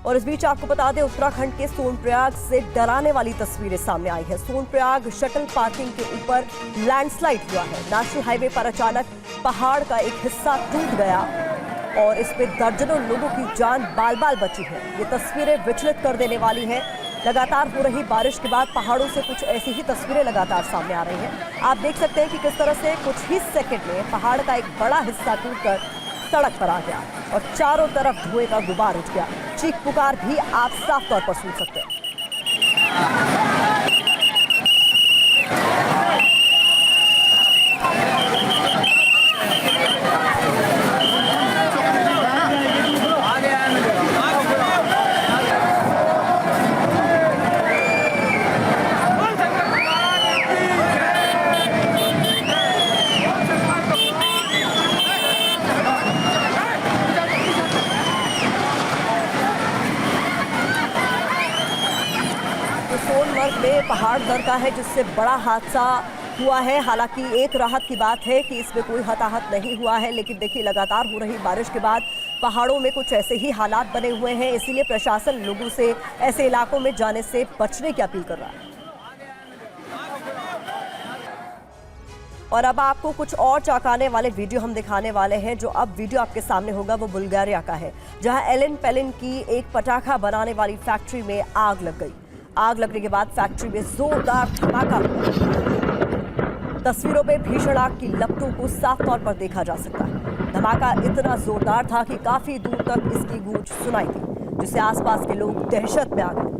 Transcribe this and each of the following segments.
और इस बीच आपको बता दें, उत्तराखंड के सोनप्रयाग से डराने वाली तस्वीरें सामने आई है। सोनप्रयाग शटल पार्किंग के ऊपर लैंडस्लाइड हुआ है। नेशनल हाईवे पर अचानक पहाड़ का एक हिस्सा टूट गया और इस पे दर्जनों लोगों की जान बाल बाल बची है। ये तस्वीरें विचलित कर देने वाली हैं। लगातार हो रही बारिश के बाद पहाड़ों से कुछ ऐसी ही तस्वीरें लगातार सामने आ रही हैं। आप देख सकते हैं कि किस तरह से कुछ ही सेकंड में पहाड़ का एक बड़ा हिस्सा टूटकर सड़क पर आ गया और चारों तरफ धुएं का गुबार उठ गया। चीख पुकार भी आप साफ तौर पर सुन सकते हैं। सोनमर्ग में पहाड़ दरका है जिससे बड़ा हादसा हुआ है। हालांकि एक राहत की बात है कि इसमें कोई हताहत नहीं हुआ है, लेकिन देखिए लगातार हो रही बारिश के बाद पहाड़ों में कुछ ऐसे ही हालात बने हुए हैं। इसीलिए प्रशासन लोगों से ऐसे इलाकों में जाने से बचने की अपील कर रहा है। और अब आपको कुछ और चौंकाने वाले वीडियो हम दिखाने वाले हैं। जो अब वीडियो आपके सामने होगा वो बुल्गारिया का है, जहां एलन पेलिन की एक पटाखा बनाने वाली फैक्ट्री में आग लग गई। आग लगने के बाद फैक्ट्री में जोरदार धमाका हुआ। तस्वीरों में भीषण आग की लपटों को साफ तौर पर देखा जा सकता है। धमाका इतना जोरदार था कि काफी दूर तक इसकी गूंज सुनाई दी, जिससे आसपास के लोग दहशत में आ गए।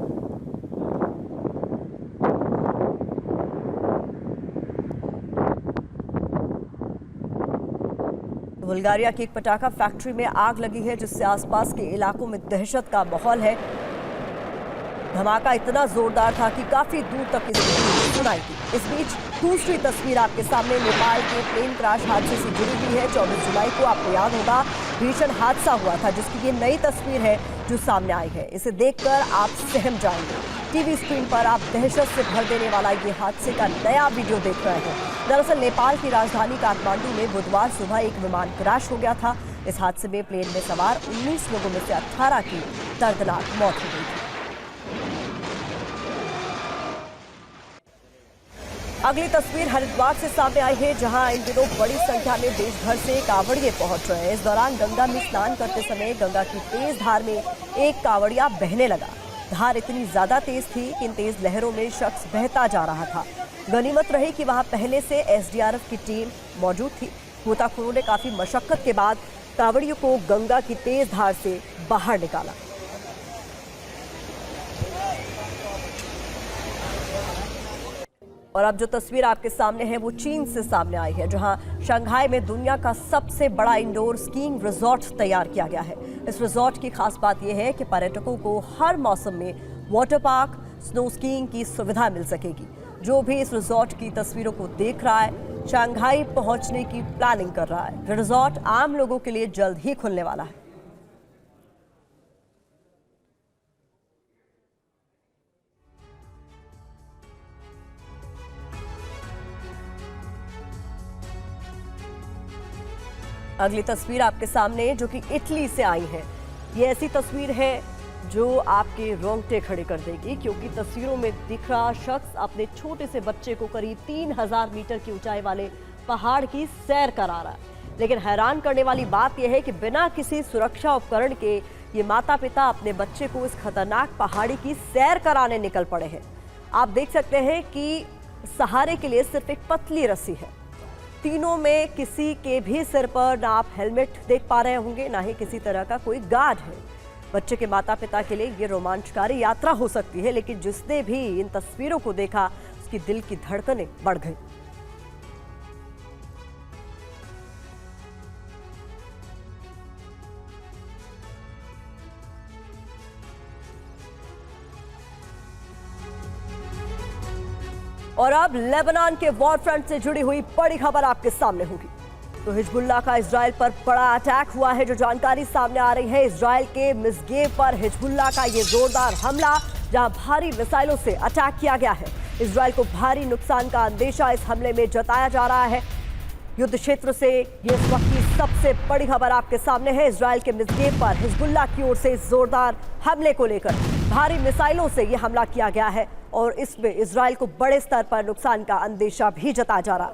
बुल्गारिया की एक पटाखा फैक्ट्री में आग लगी है, जिससे आसपास के इलाकों में दहशत का माहौल है। धमाका इतना जोरदार था कि काफी दूर तक इसकी सुनाई थी। इस बीच दूसरी तस्वीर आपके सामने नेपाल के प्लेन क्रैश हादसे से जुड़ी हुई है। 24 जुलाई को आपको याद होगा भीषण हादसा हुआ था, जिसकी ये नई तस्वीर है जो सामने आई है। इसे देखकर आप सहम जाएंगे। टीवी स्क्रीन पर आप दहशत से भर देने वाला ये हादसे का नया वीडियो देख रहे हैं। दरअसल नेपाल की राजधानी काठमांडू में बुधवार सुबह एक विमान क्रैश हो गया था। इस हादसे में प्लेन में सवार 19 लोगों में से 18 की दर्दनाक मौत हो गई थी। अगली तस्वीर हरिद्वार से सामने आई है, जहां इन दिनों बड़ी संख्या में देश भर से कांवड़िए पहुंच रहे हैं। इस दौरान गंगा में स्नान करते समय गंगा की तेज धार में एक कांवड़िया बहने लगा। धार इतनी ज्यादा तेज थी कि इन तेज लहरों में शख्स बहता जा रहा था। गनीमत रही कि वहां पहले से एसडीआरएफ की टीम मौजूद थी। गोताखोरों ने काफी मशक्कत के बाद कांवड़ियों को गंगा की तेज धार से बाहर निकाला। और अब जो तस्वीर आपके सामने है वो चीन से सामने आई है, जहां शंघाई में दुनिया का सबसे बड़ा इंडोर स्कीइंग रिजॉर्ट तैयार किया गया है। इस रिजॉर्ट की खास बात यह है कि पर्यटकों को हर मौसम में वाटर पार्क, स्नो स्कीइंग की सुविधा मिल सकेगी। जो भी इस रिजॉर्ट की तस्वीरों को देख रहा है, शंघाई पहुंचने की प्लानिंग कर रहा है। रिजॉर्ट आम लोगों के लिए जल्द ही खुलने वाला है। अगली तस्वीर आपके सामने जो कि इटली से आई है। ये ऐसी तस्वीर है जो आपके रोंगटे खड़े कर देगी, क्योंकि तस्वीरों में दिख रहा शख्स अपने छोटे से बच्चे को करीब 3000 मीटर की ऊंचाई वाले पहाड़ की सैर करा रहा है। लेकिन हैरान करने वाली बात यह है कि बिना किसी सुरक्षा उपकरण के ये माता पिता अपने बच्चे को इस खतरनाक पहाड़ी की सैर कराने निकल पड़े हैं। आप देख सकते हैं कि सहारे के लिए सिर्फ एक पतली रस्सी है। तीनों में किसी के भी सिर पर ना आप हेलमेट देख पा रहे होंगे, ना ही किसी तरह का कोई गार्ड है। बच्चे के माता पिता के लिए ये रोमांचकारी यात्रा हो सकती है, लेकिन जिसने भी इन तस्वीरों को देखा उसकी दिल की धड़कनें बढ़ गई। और अब लेबनान के वॉर फ्रंट से जुड़ी हुई बड़ी खबर आपके सामने होगी। तो हिजबुल्लाह का इजराइल पर बड़ा अटैक हुआ है। जो जानकारी सामने आ रही है, इजराइल के मिस्गेव पर हिजबुल्लाह का ये जोरदार हमला, जहां भारी मिसाइलों से अटैक किया गया है। इजराइल को भारी नुकसान का अंदेशा इस हमले में जताया जा रहा है। युद्ध क्षेत्र से ये इस वक्त की सबसे बड़ी खबर आपके सामने है। इजराइल के मिस्गेव पर हिजबुल्लाह की ओर से जोरदार हमले को लेकर भारी मिसाइलों से ये हमला किया गया है और इसमें इजराइल को बड़े स्तर पर नुकसान का अंदेशा भी जताया जा रहा है।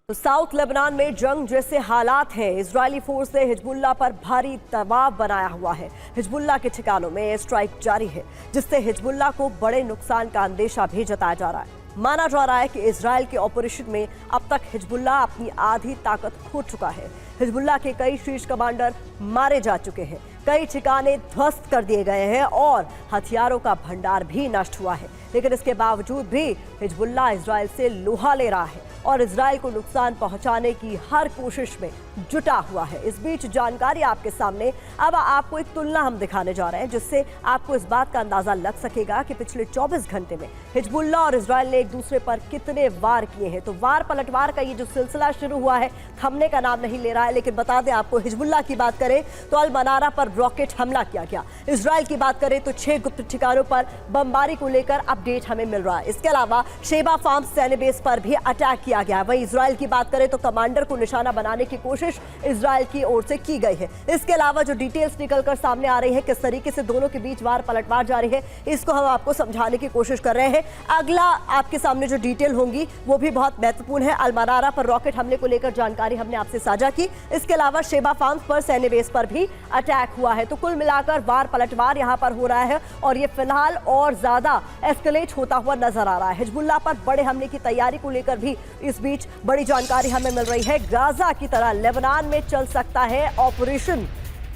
तो साउथ लेबनान में जंग जैसे हालात हैं। इजरायली फोर्स ने हिजबुल्लाह पर भारी दबाव बनाया हुआ है। हिजबुल्लाह के ठिकानों में एयर स्ट्राइक जारी है, जिससे हिजबुल्लाह को बड़े नुकसान का अंदेशा भी जताया जा रहा है। माना जा रहा है कि इजराइल के ऑपरेशन में अब तक हिजबुल्लाह अपनी आधी ताकत खो चुका है। हिजबुल्लाह के कई शीर्ष कमांडर मारे जा चुके हैं, कई ठिकाने ध्वस्त कर दिए गए हैं और हथियारों का भंडार भी नष्ट हुआ है। लेकिन इसके बावजूद भी हिजबुल्लाह इजराइल से लोहा ले रहा है और इजराइल को नुकसान पहुंचाने की हर कोशिश में जुटा हुआ है। इस बीच जानकारी आपके सामने, अब आपको एक तुलना हम दिखाने जा रहे हैं, जिससे आपको इस बात का अंदाजा लग सकेगा कि पिछले 24 घंटे में हिजबुल्लाह और इजराइल ने एक दूसरे पर कितने वार किए हैं। तो वार पलटवार का ये जो सिलसिला शुरू हुआ है, थमने का नाम नहीं ले रहा है। लेकिन बता दें आपको, हिजबुल्लाह की बात करें तो अल मनारा पर रॉकेट हमला किया गया। इजराइल की बात करें तो 6 गुप्त ठिकानों पर बमबारी को लेकर अपडेट हमें मिल रहा है। इसके अलावा शेबा फार्म्स सैन्य बेस पर भी अटैक किया गया। वहीं इजराइल की बात करें तो कमांडर को निशाना बनाने की कोशिश इजराइल की ओर से की गई है। इसके अलावा जो डिटेल्स निकलकर सामने आ रही है, किस तरीके से दोनों के बीच वार पलटवार जारी है, इसको हम आपको समझाने की कोशिश कर रहे हैं। अगला आपके सामने जो डिटेल होंगी वो भी बहुत महत्वपूर्ण है। अल मनारा पर रॉकेट हमले को लेकर जानकारी हमने आपसे साझा की। इसके अलावा शेबा फार्म्स पर सैन्य बेस पर भी अटैक हुआ है। तो कुल मिलाकर वार पलटवार यहां पर हो रहा है और ये फिलहाल और ज्यादा एस्केलेट होता हुआ नजर आ रहा है। हिजबुल्लाह पर बड़े हमले की तैयारी को लेकर भी इस बीच बड़ी जानकारी हमें मिल रही है। गाजा की तरह लेबनान में चल सकता है ऑपरेशन।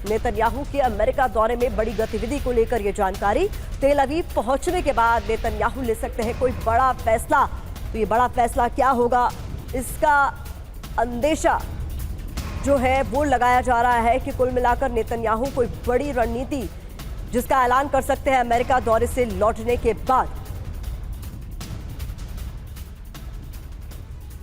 नेतन्याहू के अमेरिका दौरे में बड़ी गतिविधि को लेकर यह जानकारी। तेल अवीव पहुंचने के बाद नेतन्याहू ले सकते हैं कोई बड़ा फैसला। तो ये बड़ा फैसला क्या होगा, इसका अंदेशा जो है वो लगाया जा रहा है कि कुल मिलाकर नेतन्याहू कोई बड़ी रणनीति जिसका ऐलान कर सकते हैं अमेरिका दौरे से लौटने के बाद।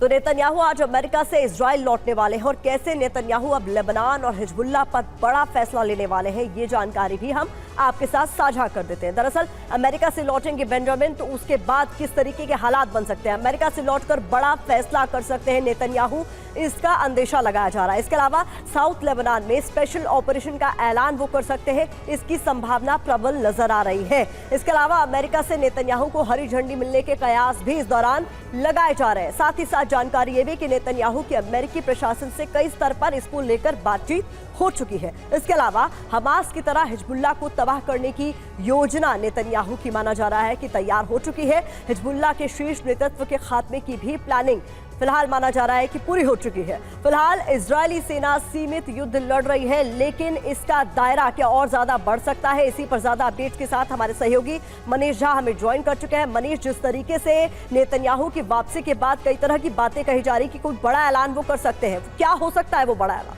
तो नेतन्याहू आज अमेरिका से इजराइल लौटने वाले हैं और कैसे नेतन्याहू अब लेबनान और हिजबुल्लाह पर बड़ा फैसला लेने वाले हैं, ये जानकारी भी हम आपके साथ साझा कर देते हैं। दरअसल अमेरिका से लौटेंगे बेंजामिन, तो उसके बाद किस तरीके के हालात बन सकते हैं, अमेरिका से लौटकर बड़ा फैसला कर सकते हैं नेतन्याहू, इसका अंदेशा लगाया जा रहा है। इसके अलावा साउथ लेबनान में स्पेशल ऑपरेशन का ऐलान वो कर सकते हैं, इसकी संभावना प्रबल नजर आ रही है। इसके अलावा अमेरिका से नेतन्याहू को हरी झंडी मिलने के कयास भी इस दौरान लगाए जा रहे हैं। साथ ही साथ जानकारी ये भी कि नेतन्याहू के अमेरिकी प्रशासन से कई स्तर पर इसको लेकर बातचीत हो चुकी है। इसके अलावा हमास की तरह हिजबुल्लाह को तबाह करने की योजना नेतन्याहू की माना जा रहा है कि तैयार हो चुकी है। हिजबुल्लाह के शीर्ष नेतृत्व के खात्मे की भी प्लानिंग फिलहाल माना जा रहा है कि पूरी हो चुकी है। फिलहाल इजरायली सेना सीमित युद्ध लड़ रही है, लेकिन इसका दायरा क्या और ज्यादा बढ़ सकता है, इसी पर ज्यादा अपडेट्स के साथ हमारे सहयोगी मनीष झा हमें ज्वाइन कर चुके हैं। मनीष, जिस तरीके से नेतन्याहू की वापसी के बाद कई तरह की बातें कही जा रही कि कोई बड़ा ऐलान वो कर सकते हैं, क्या हो सकता है वो बड़ा ऐलान?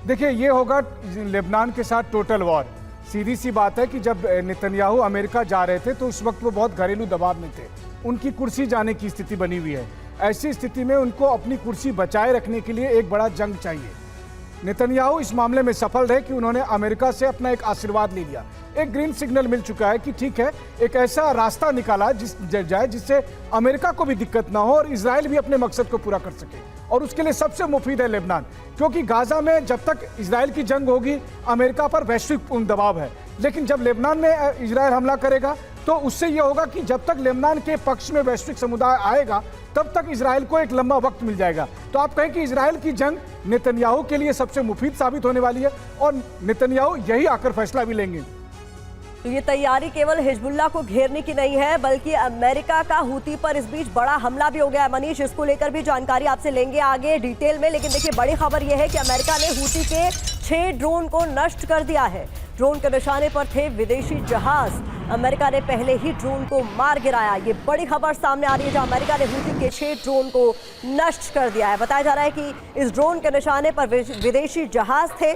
देखिए, ये होगा लेबनान के साथ टोटल वॉर। सीधी सी बात है कि जब नेतन्याहू अमेरिका जा रहे थे तो उस वक्त वो बहुत घरेलू दबाव में थे, उनकी कुर्सी जाने की स्थिति बनी हुई है। ऐसी स्थिति में उनको अपनी कुर्सी बचाए रखने के लिए एक बड़ा जंग चाहिए। नेतन्याहू इस मामले में सफल रहे कि उन्होंने अमेरिका से अपना एक आशीर्वाद ले लिया, एक ग्रीन सिग्नल मिल चुका है कि ठीक है, एक ऐसा रास्ता निकाला जिससे अमेरिका को भी दिक्कत ना हो और इजराइल भी अपने मकसद को पूरा कर सके। और उसके लिए सबसे मुफीद है लेबनान, क्योंकि गाजा में जब तक इजराइल की जंग होगी अमेरिका पर वैश्विक दबाव है, लेकिन जब लेबनान में इजराइल हमला करेगा तो उससे यह होगा कि जब तक लेबनान के पक्ष में वैश्विक समुदाय आएगा तब तक इजराइल को एक लंबा वक्त मिल जाएगा। तो आप कहें कि इजराइल की जंग नेतन्याहू के लिए सबसे मुफीद साबित होने वाली है और नेतन्याहू यही आकर फैसला भी लेंगे। तो ये तैयारी केवल हिजबुल्लाह को घेरने की नहीं है, बल्कि अमेरिका का हूती पर इस बीच बड़ा हमला भी हो गया है। मनीष, इसको लेकर भी जानकारी आपसे लेंगे आगे डिटेल में, लेकिन देखिए बड़ी खबर यह है कि अमेरिका ने हूती के 6 ड्रोन को नष्ट कर दिया है। ड्रोन के निशाने पर थे विदेशी जहाज, अमेरिका ने पहले ही ड्रोन को मार गिराया। ये बड़ी खबर सामने आ रही है जहां अमेरिका ने हूती के 6 ड्रोन को नष्ट कर दिया है। बताया जा रहा है कि इस ड्रोन के निशाने पर विदेशी जहाज थे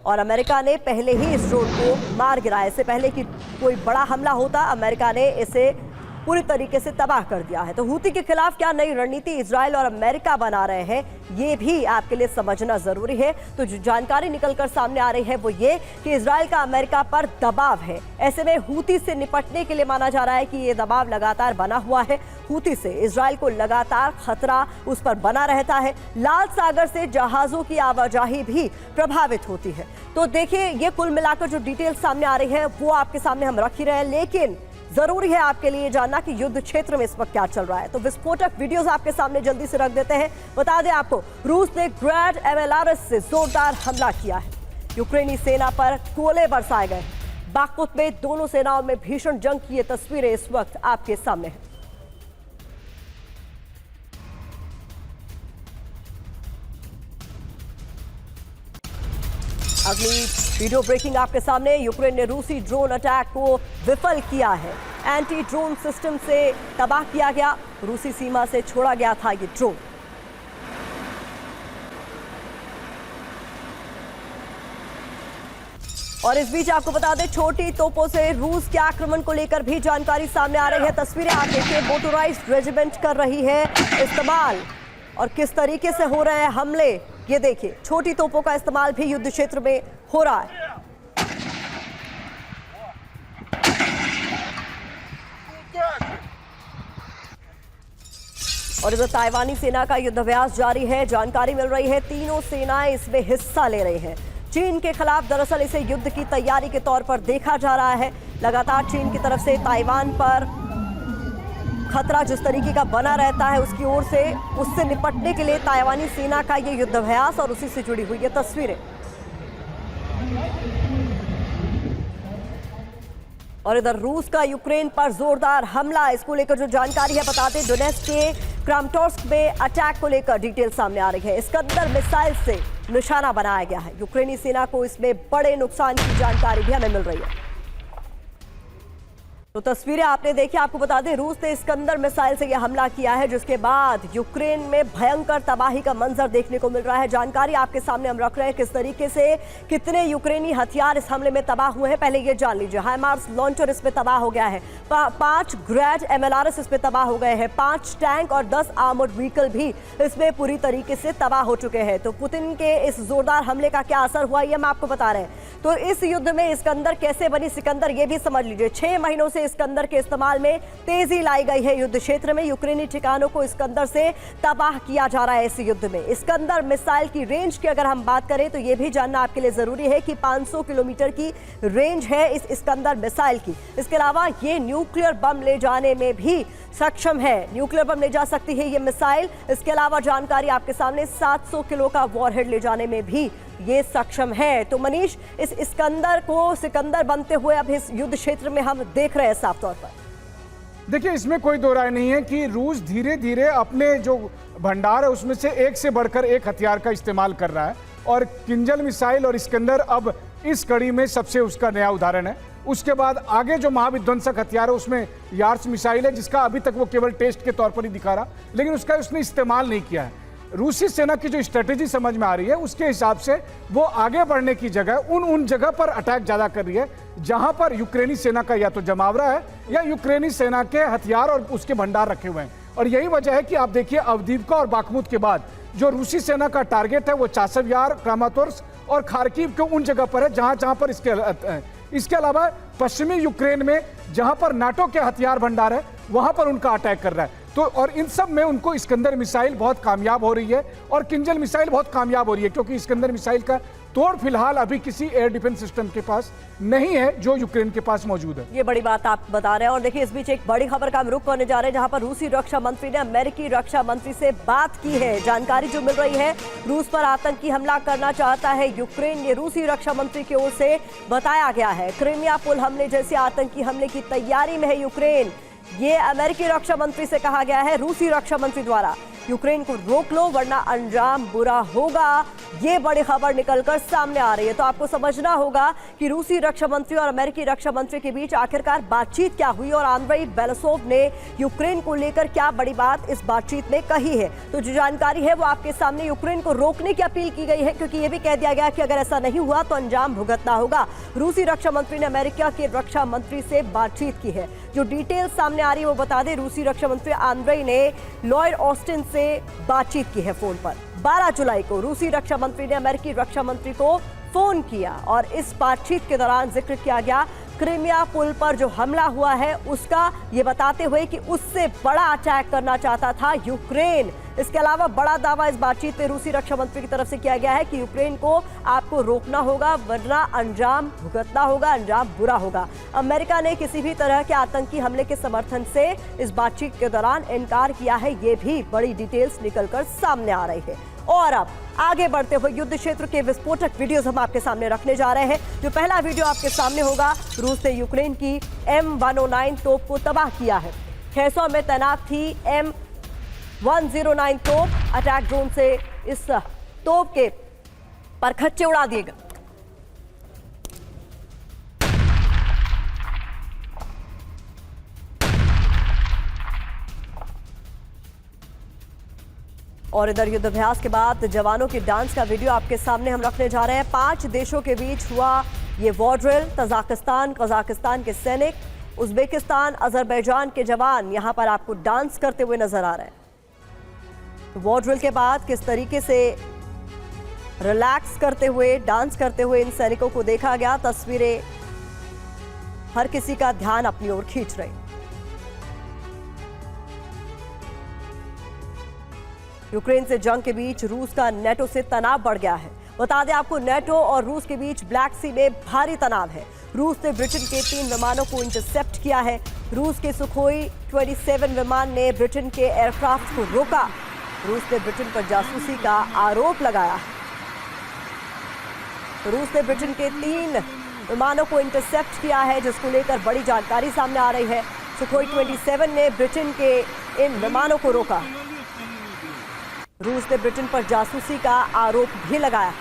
और अमेरिका ने पहले ही इस ड्रोन को मार गिराया। इससे पहले कि कोई बड़ा हमला होता, अमेरिका ने इसे पूरी तरीके से तबाह कर दिया है। तो हूती के खिलाफ क्या नई रणनीति इजराइल और अमेरिका बना रहे हैं, ये भी आपके लिए समझना जरूरी है। तो जो जानकारी निकलकर सामने आ रही है वो ये कि इजराइल का अमेरिका पर दबाव है। ऐसे में हूती से निपटने के लिए माना जा रहा है कि ये दबाव लगातार बना हुआ है। हूती से इजराइल को लगातार खतरा उस पर बना रहता है। लाल सागर से जहाजों की आवाजाही भी प्रभावित होती है। तो देखिए, ये कुल मिलाकर जो डिटेल्स सामने आ रही है वो आपके सामने हम रख ही रहे हैं, लेकिन जरूरी है आपके लिए जानना कि युद्ध क्षेत्र में इस वक्त क्या चल रहा है। तो विस्फोटक वीडियोस आपके सामने जल्दी से रख देते हैं। बता दें आपको, रूस ने ग्रैड MLRS से जोरदार हमला किया है। यूक्रेनी सेना पर गोले बरसाए गए। बाखमुत में दोनों सेनाओं में भीषण जंग की ये तस्वीरें इस वक्त आपके सामने हैं। अगली वीडियो ब्रेकिंग आपके सामने। यूक्रेन ने रूसी ड्रोन अटैक को विफल किया है। एंटी ड्रोन सिस्टम से तबाह किया गया। रूसी सीमा से छोड़ा गया था ये ड्रोन। और इस बीच आपको बता दें, छोटी तोपों से रूस के आक्रमण को लेकर भी जानकारी सामने आ रही है। तस्वीरें आप देखिए, मोटोराइज्ड रेजिमेंट कर रही है इस्तेमाल, और किस तरीके से हो रहे हैं हमले ये देखिए। छोटी तोपों का इस्तेमाल भी युद्ध क्षेत्र में हो रहा है। और इधर ताइवानी सेना का युद्धाभ्यास जारी है। जानकारी मिल रही है तीनों सेनाएं इसमें हिस्सा ले रही हैं। चीन के खिलाफ दरअसल इसे युद्ध की तैयारी के तौर पर देखा जा रहा है। लगातार चीन की तरफ से ताइवान पर खतरा जिस तरीके का बना रहता है उसकी ओर से, उससे निपटने के लिए ताइवानी सेना का ये युद्धाभ्यास और उसी से जुड़ी हुई ये तस्वीरें। और इधर रूस का यूक्रेन पर जोरदार हमला, इसको लेकर जो जानकारी है बता दें, डोनेट्स्क के क्रामाटोर्स्क में अटैक को लेकर डिटेल सामने आ रही है। इस्कंदर मिसाइल से निशाना बनाया गया है। यूक्रेनी सेना को इसमें बड़े नुकसान की जानकारी भी हमें मिल रही है। तो तस्वीरें आपने देखी। आपको बता दें, रूस ने इस्कंदर मिसाइल से यह हमला किया है, जिसके बाद यूक्रेन में भयंकर तबाही का मंजर देखने को मिल रहा है। जानकारी आपके सामने हम रख रहे हैं किस तरीके से कितने यूक्रेनी हथियार इस हमले में तबाह हुए हैं। पहले ये जान लीजिए, हाइमार्स लॉन्चर इसमें तबाह हो गया है। 5 ग्रैड MLRS इसमें तबाह हो गए हैं। 5 टैंक और 10 आर्मर्ड व्हीकल भी इसमें पूरी तरीके से तबाह हो चुके हैं। तो पुतिन के इस जोरदार हमले का क्या असर हुआ, ये हम आपको बता रहे हैं। तो इस युद्ध में इस्कंदर कैसे बनी सिकंदर, ये भी समझ लीजिए। 6 महीनों से इस्कंदर के इस्तेमाल में तेजी लाई गई है। युद्ध क्षेत्र में यूक्रेनी ठिकानों को इस्कंदर से तबाह किया जा रहा है। इस युद्ध में इस्कंदर मिसाइल की रेंज की अगर हम बात करें तो यह भी जानना आपके लिए जरूरी है कि 500 किलोमीटर की रेंज है इस इस्कंदर मिसाइल की। इसके अलावा ये न्यूक्लियर बम ले जाने में भी सक्षम है। न्यूक्लियर बम ले जा सकती है ये मिसाइल। इसके अलावा जानकारी आपके सामने 700 किलो का वॉरहेड ले जाने में भी ये सक्षम है। तो मनीष, इस इस्कंदर को सिकंदर बनते हुए अब इस युद्ध क्षेत्र में हम देख रहे हैं साफ तौर पर। देखिए, इसमें कोई दो राय नहीं है कि रूस धीरे धीरे अपने जो भंडार है उसमें से एक से बढ़कर एक हथियार का इस्तेमाल कर रहा है, और किंजल मिसाइल और इस्कंदर अब इस कड़ी में सबसे उसका नया उदाहरण है। उसके बाद आगे जो महाविध्वंसक हथियार है उसमें यार्स मिसाइल है, जिसका अभी तक वो केवल टेस्ट के तौर पर ही दिखा रहा, लेकिन उसका उसने इस्तेमाल नहीं किया है। रूसी सेना की जो स्ट्रेटेजी समझ में आ रही है उसके हिसाब से वो आगे बढ़ने की जगह उन जगह पर अटैक ज्यादा कर रही है जहां पर यूक्रेनी सेना का या तो जमावड़ा है या यूक्रेनी सेना के हथियार और उसके भंडार रखे हुए हैं। और यही वजह है कि आप देखिए, अवदीवका और बाखमुत के बाद जो रूसी सेना का टारगेट है वो चासव यार, क्रामाटोर्स्क और खार्किव के उन जगह पर है जहां पर इसके अलावा पश्चिमी यूक्रेन में जहां पर नाटो के हथियार भंडार है वहां पर उनका अटैक कर रहा है। तो और इन सब में उनको इस्कंदर मिसाइल बहुत कामयाब हो रही है और किंजल मिसाइल बहुत कामयाब हो रही है, क्योंकि इस्कंदर मिसाइल का तोड़ फिलहाल अभी किसी एयर डिफेंस सिस्टम के पास नहीं है जो यूक्रेन के पास मौजूद है। ये बड़ी बात आप बता रहे हैं। और देखिए, इस बीच एक बड़ी खबर का हम रुख करने जा रहे हैं, जहां पर रूसी रक्षा मंत्री ने अमेरिकी रक्षा मंत्री से बात की है। जानकारी जो मिल रही है, रूस पर आतंकी हमला करना चाहता है यूक्रेन, ये रूसी रक्षा मंत्री की ओर से बताया गया है। क्रीमिया पुल हमले जैसे आतंकी हमले की तैयारी में है यूक्रेन, ये अमेरिकी रक्षा मंत्री से कहा गया है, रूसी रक्षा मंत्री द्वारा। यूक्रेन को रोक लो वरना अंजाम बुरा होगा, ये बड़ी खबर निकलकर सामने आ रही है। तो आपको समझना होगा कि रूसी रक्षा मंत्री और अमेरिकी रक्षा मंत्री के बीच आखिरकार बातचीत क्या हुई और आंद्रेई बेलासोव ने यूक्रेन को लेकर क्या बड़ी बात इस बातचीत में कही है। तो जो जानकारी है वो आपके सामने, यूक्रेन को रोकने की अपील की गई है क्योंकि ये भी कह दिया गया कि अगर ऐसा नहीं हुआ तो अंजाम भुगतना होगा। रूसी रक्षा मंत्री ने अमेरिका के रक्षा मंत्री से बातचीत की है। जो डिटेल सामने आ रही है वो बता दें, रूसी रक्षा मंत्री आंद्रेई ने लॉयड ऑस्टिन से बातचीत की है फोन पर। 12 जुलाई को रूसी रक्षा मंत्री ने अमेरिकी रक्षा मंत्री को फोन किया और इस बातचीत के दौरान जिक्र किया गया क्रीमिया पुल पर जो हमला हुआ है उसका, ये बताते हुए कि उससे बड़ा अटैक करना चाहता था यूक्रेन। इसके अलावा बड़ा दावा इस बातचीत में रूसी रक्षा मंत्री की तरफ से किया गया है कि यूक्रेन को आपको रोकना होगा वरना अंजाम भुगतना होगा, अंजाम बुरा होगा। अमेरिका ने किसी भी तरह के आतंकी हमले के समर्थन से इस बातचीत के दौरान इनकार किया है। ये भी बड़ी डिटेल्स निकलकर सामने आ रही है। और अब आगे बढ़ते हुए युद्ध क्षेत्र के विस्फोटक वीडियोस हम आपके सामने रखने जा रहे हैं। जो पहला वीडियो आपके सामने होगा, रूस ने यूक्रेन की M109 तोप को तबाह किया है। 600 में तैनात थी M109 तोप। अटैक ड्रोन से इस तोप के परखच्चे उड़ा दिए गए। और इधर युद्धाभ्यास के बाद जवानों की डांस का वीडियो आपके सामने हम रखने जा रहे हैं। 5 देशों के बीच हुआ ये वॉर ड्रिल। कजाकिस्तान के सैनिक, उज्बेकिस्तान, अजरबैजान के जवान यहां पर आपको डांस करते हुए नजर आ रहे हैं। वॉर ड्रिल के बाद किस तरीके से रिलैक्स करते हुए, डांस करते हुए इन सैनिकों को देखा गया। तस्वीरें हर किसी का ध्यान अपनी ओर खींच रही। यूक्रेन से जंग के बीच रूस का नेटो से तनाव बढ़ गया है। बता दें आपको, नेटो और रूस के बीच ब्लैक सी में भारी तनाव है। रूस ने ब्रिटेन के 3 विमानों को इंटरसेप्ट किया है। रूस के सुखोई 27 विमान ने ब्रिटेन के एयरक्राफ्ट को रोका। रूस ने ब्रिटेन पर जासूसी का आरोप लगाया है। रूस ने ब्रिटेन के 3 विमानों को इंटरसेप्ट किया है, जिसको लेकर बड़ी जानकारी सामने आ रही है। सुखोई 27 ने ब्रिटेन के इन विमानों को रोका। रूस ने ब्रिटेन पर जासूसी का आरोप भी लगाया।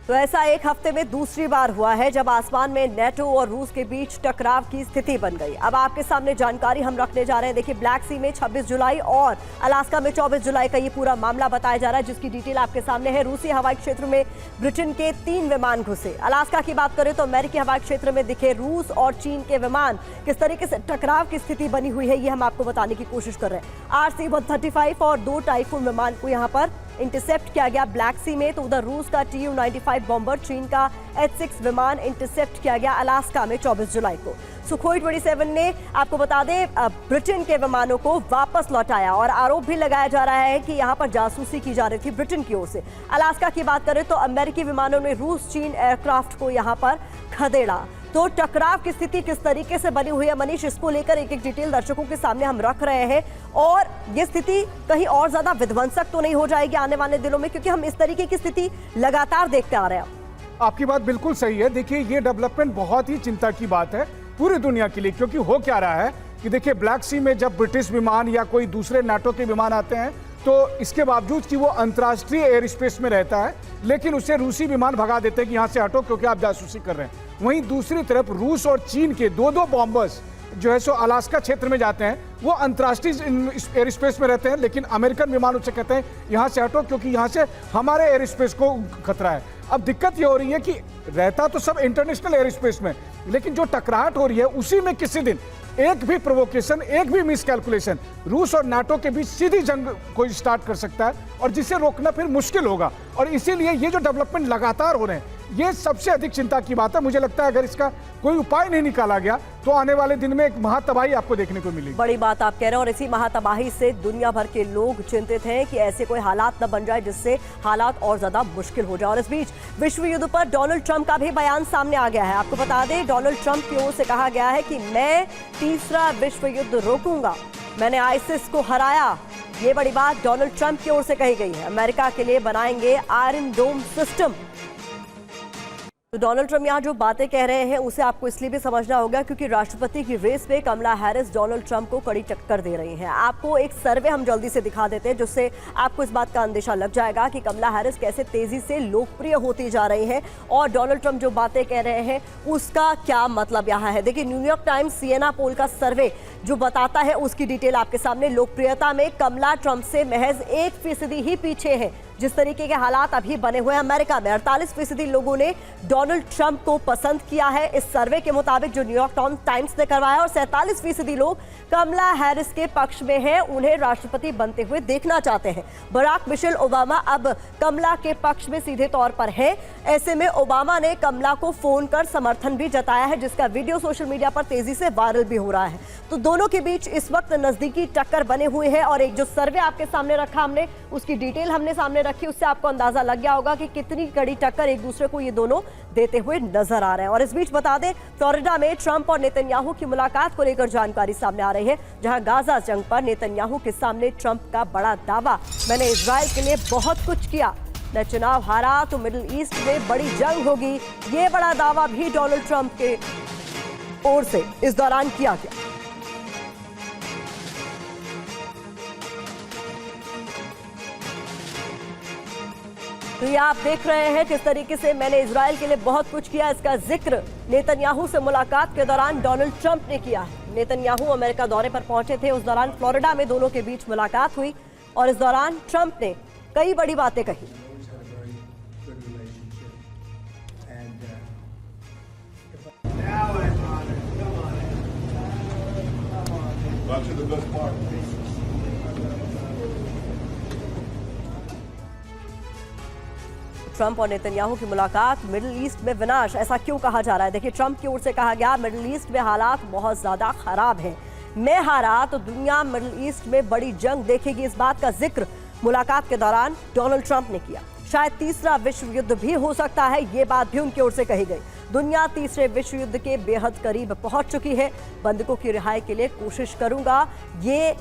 तो ऐसा एक हफ्ते में दूसरी बार हुआ है जब आसमान में नेटो और रूस के बीच टकराव की स्थिति बन गई। अब आपके सामने जानकारी हम रखने जा रहे हैं। देखिए, ब्लैक सी में 26 जुलाई और अलास्का में 24 जुलाई का ये पूरा मामला बताया जा रहा है, जिसकी डिटेल आपके सामने है। रूसी हवाई क्षेत्र में ब्रिटेन के 3 विमान घुसे। अलास्का की बात करें तो अमेरिकी हवाई क्षेत्र में दिखे रूस और चीन के विमान। किस तरीके से टकराव की स्थिति बनी हुई है ये हम आपको बताने की कोशिश कर रहे हैं। RC-135 और 2 टाइफून विमान को यहाँ पर इंटरसेप्ट किया गया ब्लैक सी में। तो उधर रूस का Tu-95 बॉम्बर, चीन का H-6 विमान इंटरसेप्ट किया गया अलास्का में 24 जुलाई को। सुखोई 27 ने, आपको बता दें, ब्रिटेन के विमानों को वापस लौटाया और आरोप भी लगाया जा रहा है कि यहां पर जासूसी की जा रही थी ब्रिटेन की ओर से। अलास्का की बात करें तो अमेरिकी विमानों ने रूस चीन एयरक्राफ्ट को यहां पर खदेड़ा। तो टकराव की स्थिति किस तरीके से बनी हुई है मनीष, इसको लेकर एक एक डिटेल दर्शकों के सामने हम रख रहे हैं। और ये स्थिति कहीं और ज्यादा विध्वंसक तो नहीं हो जाएगी आने वाले दिनों में, क्योंकि हम इस तरीके की स्थिति लगातार देखते आ रहे हैं। आपकी बात बिल्कुल सही है। देखिए, ये डेवलपमेंट बहुत ही चिंता की बात है पूरी दुनिया के लिए, क्योंकि हो क्या रहा है कि देखिए, ब्लैक सी में जब ब्रिटिश विमान या कोई दूसरे नाटो के विमान आते हैं तो इसके बावजूद कि वो अंतर्राष्ट्रीय एयर स्पेस में रहता है, लेकिन उसे रूसी विमान भगा देते हैं कि यहाँ से हटो क्योंकि आप जासूसी कर रहे हैं। वहीं दूसरी तरफ रूस और चीन के 2 बॉम्बर्स जो है सो अलास्का क्षेत्र में जाते हैं, वो अंतर्राष्ट्रीय एयर स्पेस में रहते हैं, लेकिन अमेरिकन विमानों से कहते हैं यहाँ से हटो क्योंकि यहाँ से हमारे एयर स्पेस को खतरा है। अब दिक्कत ये हो रही है कि रहता तो सब इंटरनेशनल एयर स्पेस में, लेकिन जो टकराहट हो रही है उसी में किसी दिन एक भी प्रोवोकेशन, एक भी मिसकैलकुलेशन रूस और नाटो के बीच सीधी जंग को स्टार्ट कर सकता है और जिसे रोकना फिर मुश्किल होगा। और इसीलिए ये जो डेवलपमेंट लगातार हो रहे हैं, ये सबसे अधिक चिंता की बात है। मुझे लगता है अगर इसका कोई उपाय नहीं निकाला गया तो आने वाले दिन में एक महातबाही आपको देखने को मिलेगी। बड़ी बात आप कह रहे हैं और इसी महातबाही से दुनिया भर के लोग चिंतित हैं कि ऐसे कोई हालात न बन जाए जिससे हालात और ज्यादा मुश्किल हो जाए। और इस बीच विश्व युद्ध पर डोनाल्ड ट्रंप का भी बयान सामने आ गया है। आपको बता दें, डोनाल्ड ट्रंप की ओर से कहा गया है कि मैं तीसरा विश्व युद्ध रोकूंगा, मैंने आईसिस को हराया। ये बड़ी बात डोनाल्ड ट्रंप की ओर से कही गई है। अमेरिका के लिए बनाएंगे आयरन डोम सिस्टम। तो डोनाल्ड ट्रंप यहाँ जो बातें कह रहे हैं उसे आपको इसलिए भी समझना होगा क्योंकि राष्ट्रपति की रेस में कमला हैरिस डोनाल्ड ट्रंप को कड़ी टक्कर दे रही हैं। आपको एक सर्वे हम जल्दी से दिखा देते हैं जिससे आपको इस बात का अंदेशा लग जाएगा कि कमला हैरिस कैसे तेजी से लोकप्रिय होती जा रही है और डोनाल्ड ट्रंप जो बातें कह रहे हैं उसका क्या मतलब यहाँ है। देखिए, न्यूयॉर्क टाइम्स सिएना पोल का सर्वे जो बताता है उसकी डिटेल आपके सामने। लोकप्रियता में कमला ट्रंप से महज 1% ही पीछे है। जिस तरीके के हालात अभी बने हुए हैं अमेरिका में, 48% लोगों ने डोनाल्ड ट्रंप को पसंद किया है इस सर्वे के मुताबिक जो न्यूयॉर्क टाइम्स ने करवाया, और 47% लोग कमला हैरिस के पक्ष में हैं, उन्हें राष्ट्रपति बनते हुए देखना चाहते हैं। बराक मिशेल ओबामा अब कमला के पक्ष में सीधे तौर पर है। ऐसे में ओबामा ने कमला को फोन कर समर्थन भी जताया है जिसका वीडियो सोशल मीडिया पर तेजी से वायरल भी हो रहा है। तो दोनों के बीच इस वक्त नजदीकी टक्कर बने हुए हैं और एक जो सर्वे आपके सामने रखा हमने उसकी डिटेल हमने सामने रखी, उससे आपको अंदाजा लग गया होगा कि कितनी कड़ी टक्कर एक दूसरे को ये दोनों देते हुए नजर आ रहे हैं। और इस बीच बता दें, फ्लोरिडा में ट्रंप और नेतन्याहू की मुलाकात को लेकर जानकारी सामने आ रही है, जहां गाजा जंग पर नेतन्याहू के सामने ट्रंप का बड़ा दावा, मैंने इजराइल के लिए बहुत कुछ किया, मैं चुनाव हारा तो मिडिल ईस्ट में बड़ी जंग होगी, ये बड़ा दावा भी डोनाल्ड ट्रंप के ओर से इस दौरान किया गया। तो ये आप देख रहे हैं किस तरीके से मैंने इजराइल के लिए बहुत कुछ किया, इसका जिक्र नेतन्याहू से मुलाकात के दौरान डोनाल्ड ट्रंप ने किया है। नेतन्याहू अमेरिका दौरे पर पहुंचे थे, उस दौरान फ्लोरिडा में दोनों के बीच मुलाकात हुई और इस दौरान ट्रंप ने कई बड़ी बातें कही। ट्रंप और नेतन्याहू की मुलाकात, मिडिल ईस्ट में विनाश, ऐसा क्यों कहा जा रहा है? देखिए, ट्रंप की ओर से कहा गया मिडिल ईस्ट में हालात बहुत ज्यादा खराब हैं, मैं हारा तो दुनिया मिडिल ईस्ट में बड़ी जंग देखेगी। इस बात का जिक्र मुलाकात के दौरान डोनाल्ड ट्रंप ने किया। शायद तीसरा विश्व युद्ध भी हो सकता है, ये बात भी उनकी ओर से कही गई। दुनिया तीसरे विश्व युद्ध के बेहद करीब पहुंच चुकी है, बंधकों की रिहाई के लिए कोशिश करूंगा, ये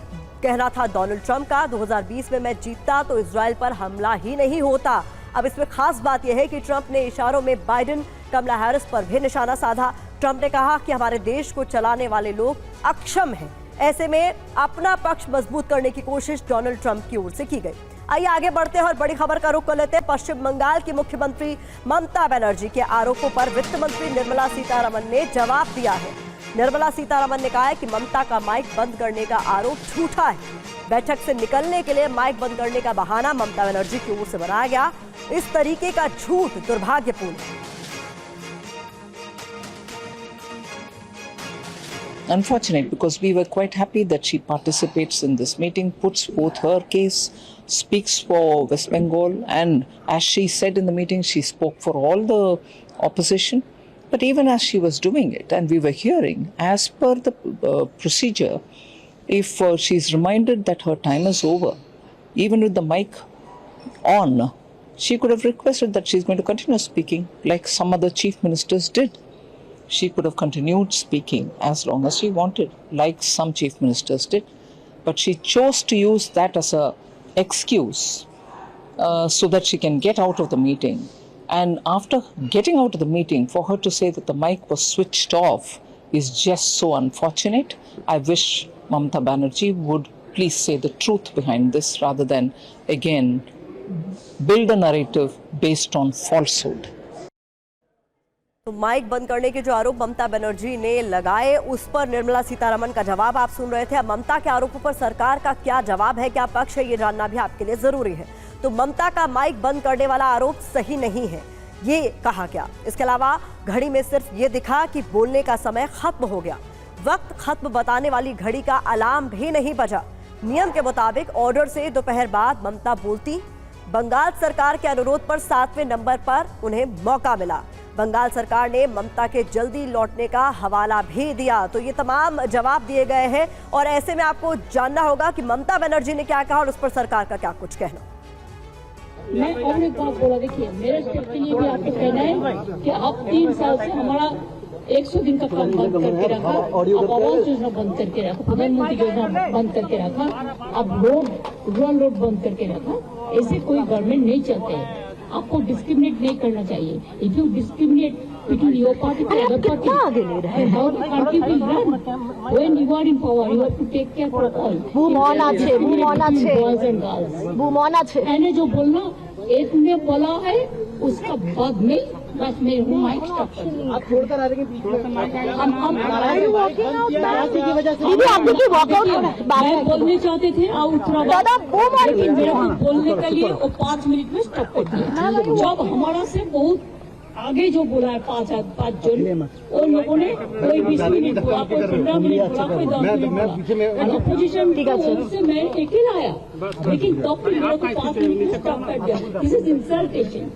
कहना था डोनाल्ड ट्रंप का। 2020 में मैं जीतता तो इजराइल पर हमला ही नहीं होता। अब इसमें खास बात यह है कि ट्रंप ने इशारों में बाइडेन, कमला हैरिस पर भी निशाना साधा। ट्रंप ने कहा कि हमारे देश को चलाने वाले लोग अक्षम हैं, ऐसे में अपना पक्ष मजबूत करने की कोशिश डोनाल्ड ट्रंप की ओर से की गई। आइए आगे बढ़ते हैं और बड़ी खबर का रुख कर लेते हैं। पश्चिम बंगाल की मुख्यमंत्री ममता बनर्जी के आरोपों पर वित्त मंत्री निर्मला सीतारमण ने जवाब दिया है। निर्मला सीतारमण ने कहा है कि ममता का माइक बंद करने का आरोप झूठा है। बैठक से निकलने के लिए माइक बंद करने का बहाना ममता बनर्जी की ओर से बनाया गया। इस तरीके का झूठ दुर्भाग्यपूर्ण है। Unfortunate, because we were quite happy that she participates in this meeting, puts forth her case, speaks for West Bengal, and as she said in the meeting, she spoke for all the opposition. But even as she was doing it, and we were hearing, as per the procedure, if she's reminded that her time is over, even with the mic on, she could have requested that she's going to continue speaking like some other chief ministers did. She could have continued speaking as long as she wanted, like some chief ministers did. But she chose to use that as a excuse so that she can get out of the meeting. And after getting out of the meeting, for her to say that the mic was switched off is just so unfortunate. I wish Mamata Banerjee would please say the truth behind this rather than, again, build a narrative based on falsehood. तो mic बंद करने के जो आरोप ममता बनर्जी ने लगाए, उस पर निर्मला सीतारमण का जवाब आप सुन रहे थे। अब ममता के आरोपों पर सरकार का क्या जवाब है, क्या पक्ष है, ये जानना भी आपके लिए जरूरी है। तो ममता का माइक बंद करने वाला आरोप सही नहीं है, ये कहा गया। इसके अलावा घड़ी में सिर्फ ये दिखा कि बोलने का समय खत्म हो गया। वक्त खत्म बताने वाली घड़ी का अलार्म भी नहीं बजा। नियम के मुताबिक ऑर्डर से दोपहर बाद ममता बोलती। बंगाल सरकार के अनुरोध पर 7वें नंबर पर उन्हें मौका मिला। बंगाल सरकार ने ममता के जल्दी लौटने का हवाला भी दिया। तो ये तमाम जवाब दिए गए हैं और ऐसे में आपको जानना होगा कि ममता बनर्जी ने क्या कहा और उस पर सरकार का क्या कुछ कहना। मैं और एक बात बोला, देखिए मेरे स्टेट के लिए भी आपको कहना है कि अब 3 साल से हमारा 100 दिन का काम बंद करके रखा, अब आवास योजना बंद करके रखा, प्रधानमंत्री योजना बंद करके रखा, अब रूरल रोड बंद करके रखा। ऐसे कोई गवर्नमेंट नहीं चलते है। आपको डिस्क्रिमिनेट नहीं करना चाहिए. If you discriminate between your party and other party, how the country will run? When you are in power, you have to take care for all. Boman আছে Boys and girls. বুমন আছে मैंने जो बोलना एक ने बोला है उसका बाद में बस मैं हूँ माइक स्टॉप कर दूँ. आप छोड़कर आ रहे हैं बीच में. हम की वजह से दीदी आप देखिए वॉकआउट हो रहा है. मैं बोलने चाहते थे दादा वो मार लेकिन मेरे को बोलने के लिए वो 5 मिनट में स्टॉप कर दिया. जब हमारा से बहुत आगे जो बोला है 5 जन उन लोगों ने कोई 20 मिनट बोला, कोई 15 मिनट बोला, कोई 10 मिनट बोला. अपोजिशन से मैं अकेला आया, लेकिन तब भी मेरे को 5 मिनट में स्टॉप कर दिया. This is इंसल्टेशन.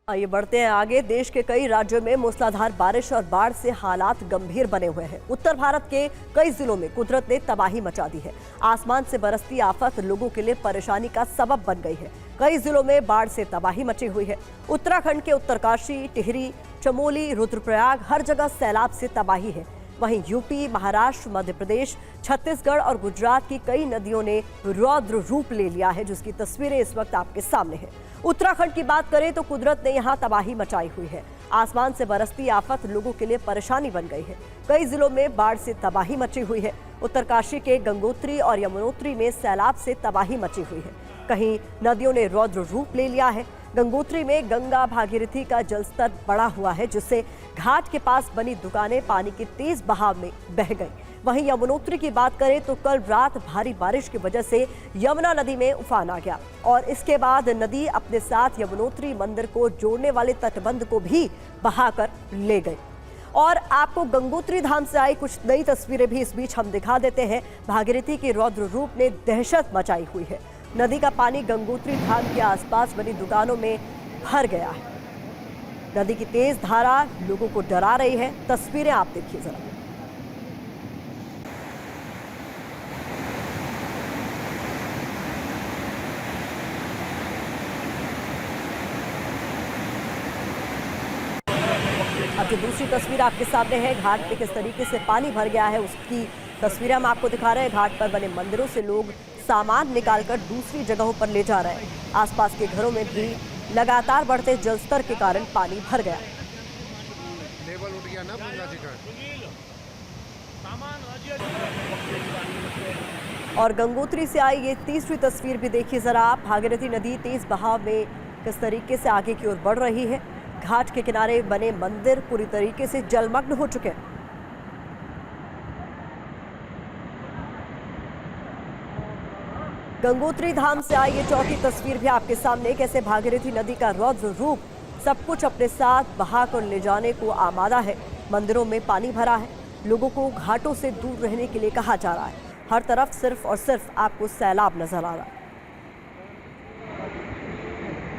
आइए बढ़ते हैं आगे। देश के कई राज्यों में मूसलाधार बारिश और बाढ़ से हालात गंभीर बने हुए हैं। उत्तर भारत के कई जिलों में कुदरत ने तबाही मचा दी है। आसमान से बरसती आफत लोगों के लिए परेशानी का सबब बन गई है। कई जिलों में बाढ़ से तबाही मची हुई है। उत्तराखंड के उत्तरकाशी, टिहरी, चमोली, रुद्रप्रयाग हर जगह सैलाब से तबाही है। वहीं यूपी, महाराष्ट्र, मध्य प्रदेश, छत्तीसगढ़ और गुजरात की कई नदियों ने रौद्र रूप ले लिया है, जिसकी तस्वीरें इस वक्त आपके सामने हैं। उत्तराखंड की बात करें तो कुदरत ने यहां तबाही मचाई हुई है। आसमान से बरसती आफत लोगों के लिए परेशानी बन गई है। कई जिलों में बाढ़ से तबाही मची हुई है। उत्तरकाशी के गंगोत्री और यमुनोत्री में सैलाब से तबाही मची हुई है। कहीं नदियों ने रौद्र रूप ले लिया है। गंगोत्री में गंगा भागीरथी का जलस्तर बढ़ा हुआ है, जिससे घाट के पास बनी दुकानें पानी के तेज बहाव में बह गई। वहीं यमुनोत्री की बात करें तो कल रात भारी बारिश की वजह से यमुना नदी में उफान आ गया और इसके बाद नदी अपने साथ यमुनोत्री मंदिर को जोड़ने वाले तटबंध को भी बहाकर ले गई। और आपको गंगोत्री धाम से आई कुछ नई तस्वीरें भी इस बीच हम दिखा देते हैं। भागीरथी के रौद्र रूप ने दहशत मचाई हुई है। नदी का पानी गंगोत्री धाम के आसपास बनी दुकानों में भर गया है। नदी की तेज धारा लोगों को डरा रही है। तस्वीरें आप देखिए जरा। अब जो दूसरी तस्वीर आपके सामने है, घाट पे किस तरीके से पानी भर गया है उसकी तस्वीरें हम आपको दिखा रहे हैं। घाट पर बने मंदिरों से लोग सामान निकालकर दूसरी जगहों पर ले जा रहे हैं। आसपास के घरों में भी लगातार बढ़ते जलस्तर के कारण पानी भर गया। लेवल उठ गया ना गंगा जी का। और गंगोत्री से आई ये तीसरी तस्वीर भी देखिए जरा आप। भागीरथी नदी तेज बहाव में किस तरीके से आगे की ओर बढ़ रही है। घाट के किनारे बने मंदिर पूरी तरीके से जलमग्न हो चुके हैं। गंगोत्री धाम से आई ये चौथी तस्वीर भी आपके सामने, कैसे भागीरथी नदी का रौद्र रूप सब कुछ अपने साथ बहा कर ले जाने को आमादा है। मंदिरों में पानी भरा है। लोगों को घाटों से दूर रहने के लिए कहा जा रहा है। हर तरफ सिर्फ और सिर्फ आपको सैलाब नजर आ रहा है।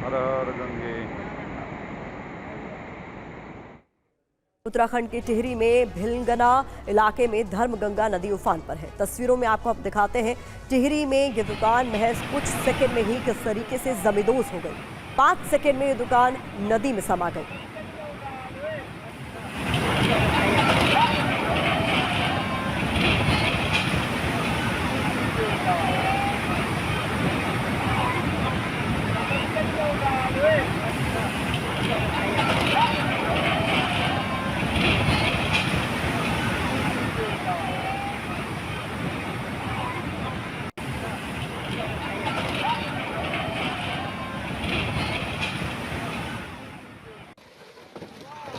हर हर गंगे। उत्तराखंड के टिहरी में भिलंगना इलाके में धर्मगंगा नदी उफान पर है। तस्वीरों में आपको अब दिखाते हैं। टिहरी में ये दुकान महज कुछ सेकंड में ही किस तरीके से जमींदोज हो गई। 5 सेकंड में ये दुकान नदी में समा गई।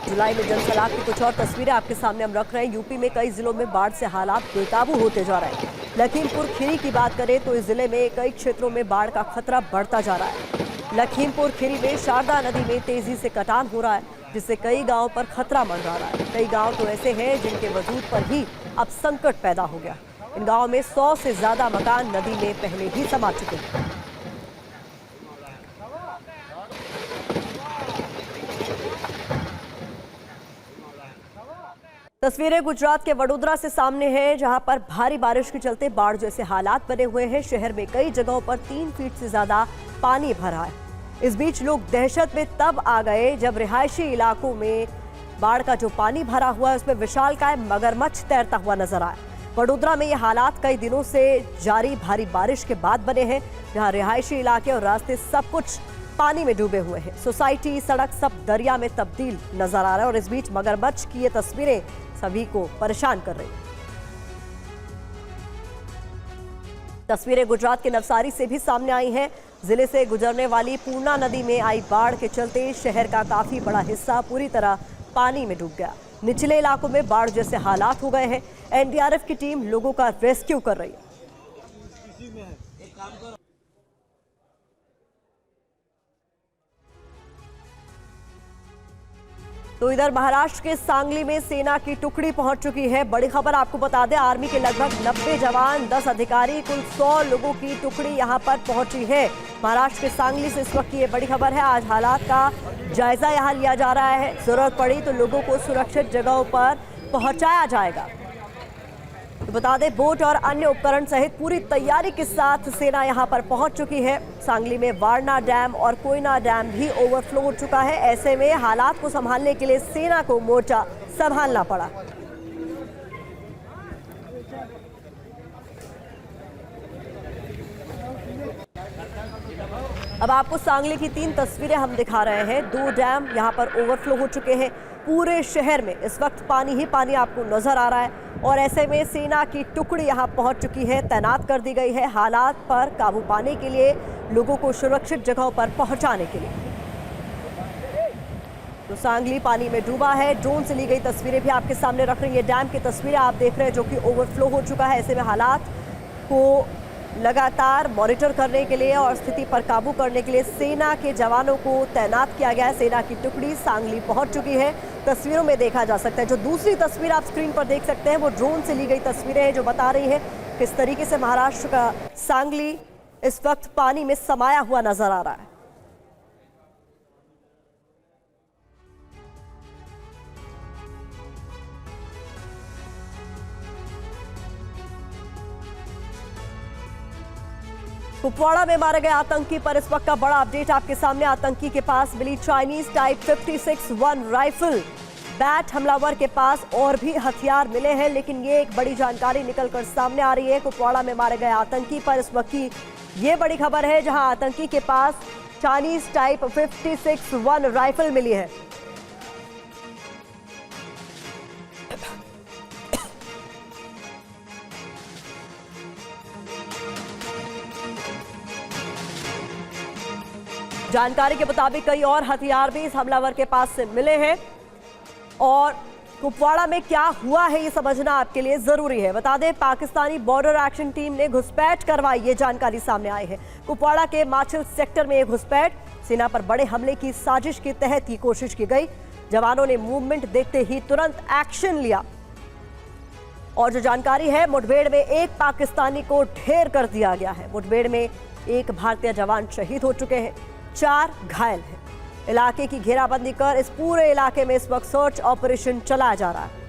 जुलाई में जनसैलाब की कुछ और तस्वीरें आपके सामने हम रख रहे हैं। यूपी में कई जिलों में बाढ़ से हालात बेकाबू होते जा रहे हैं। लखीमपुर खीरी की बात करें तो इस जिले में कई क्षेत्रों में बाढ़ का खतरा बढ़ता जा रहा है। लखीमपुर खीरी में शारदा नदी में तेजी से कटान हो रहा है, जिससे कई गाँव पर खतरा मंडरा रहा है। कई गाँव तो ऐसे हैं जिनके वजूद पर ही अब संकट पैदा हो गया। इन गाँव में 100 से ज्यादा मकान नदी में पहले ही समा चुके हैं। तस्वीरें गुजरात के वडोदरा से सामने हैं, जहां पर भारी बारिश के चलते बाढ़ जैसे हालात बने हुए हैं। शहर में कई जगहों पर 3 फीट से ज्यादा पानी भरा है। इस बीच लोग दहशत में तब आ गए जब रिहायशी इलाकों में बाढ़ का जो पानी भरा हुआ है उसमें विशालकाय मगरमच्छ तैरता हुआ नजर आया। वडोदरा में ये हालात कई दिनों से जारी भारी बारिश के बाद बने हैं, जहां रिहायशी इलाके और रास्ते सब कुछ पानी में डूबे हुए हैं। सोसाइटी, सड़क सब दरिया में तब्दील नजर आ रहा है और इस बीच मगरमच्छ की ये तस्वीरें सभी को परेशान कर रही हैं। तस्वीरें गुजरात के नवसारी से भी सामने आई हैं। जिले से गुजरने वाली पूर्णा नदी में आई बाढ़ के चलते शहर का काफी बड़ा हिस्सा पूरी तरह पानी में डूब गया। निचले इलाकों में बाढ़ जैसे हालात हो गए हैं। एनडीआरएफ की टीम लोगों का रेस्क्यू कर रही है। तो इधर महाराष्ट्र के सांगली में सेना की टुकड़ी पहुंच चुकी है। बड़ी खबर आपको बता दें, आर्मी के लगभग 90 जवान, 10 अधिकारी, कुल 100 लोगों की टुकड़ी यहां पर पहुंची है। महाराष्ट्र के सांगली से इस वक्त की ये बड़ी खबर है। आज हालात का जायजा यहां लिया जा रहा है। जरूरत पड़ी तो लोगों को सुरक्षित जगहों पर पहुंचाया जाएगा। तो बता दें, बोट और अन्य उपकरण सहित पूरी तैयारी के साथ सेना यहां पर पहुंच चुकी है। सांगली में वारणा डैम और कोयना डैम भी ओवरफ्लो हो चुका है। ऐसे में हालात को संभालने के लिए सेना को मोर्चा संभालना पड़ा। अब आपको सांगली की 3 तस्वीरें हम दिखा रहे हैं। 2 डैम यहां पर ओवरफ्लो हो चुके हैं। पूरे शहर में इस वक्त पानी ही पानी आपको नजर आ रहा है और ऐसे में सेना की टुकड़ी यहां पहुंच चुकी है, तैनात कर दी गई है हालात पर काबू पाने के लिए, लोगों को सुरक्षित जगहों पर पहुंचाने के लिए। तो सांगली पानी में डूबा है। ड्रोन से ली गई तस्वीरें भी आपके सामने रख रही है। डैम की तस्वीरें आप देख रहे हैं जो कि ओवरफ्लो हो चुका है। ऐसे में हालात को लगातार मॉनिटर करने के लिए और स्थिति पर काबू करने के लिए सेना के जवानों को तैनात किया गया है। सेना की टुकड़ी सांगली पहुंच चुकी है। तस्वीरों में देखा जा सकता है। जो दूसरी तस्वीर आप स्क्रीन पर देख सकते हैं वो ड्रोन से ली गई तस्वीरें हैं जो बता रही है किस तरीके से महाराष्ट्र का सांगली इस वक्त पानी में समाया हुआ नजर आ रहा है। कुपवाड़ा में मारे गए आतंकी पर इस वक्त का बड़ा अपडेट आपके सामने। आतंकी के पास मिली चाइनीज टाइप 56-1 राइफल, बैट। हमलावर के पास और भी हथियार मिले हैं, लेकिन ये एक बड़ी जानकारी निकलकर सामने आ रही है। कुपवाड़ा में मारे गए आतंकी पर इस वक्त की ये बड़ी खबर है, जहां आतंकी के पास चाइनीज टाइप 56-1 राइफल मिली है। जानकारी के मुताबिक कई और हथियार भी इस हमलावर के पास से मिले हैं और कुपवाड़ा में क्या हुआ है ये समझना आपके लिए जरूरी है। बता दें, पाकिस्तानी बॉर्डर एक्शन टीम ने घुसपैठ करवाई, ये जानकारी सामने आई है। कुपवाड़ा के माछिल सेक्टर में ये घुसपैठ सेना पर बड़े हमले की साजिश के तहत की कोशिश की गई। जवानों ने मूवमेंट देखते ही तुरंत एक्शन लिया और जो जानकारी है, मुठभेड़ में एक पाकिस्तानी को ढेर कर दिया गया है। मुठभेड़ में एक भारतीय जवान शहीद हो चुके हैं, 4 घायल हैं। इलाके की घेराबंदी कर इस पूरे इलाके में इस वक्त सर्च ऑपरेशन चलाया जा रहा है।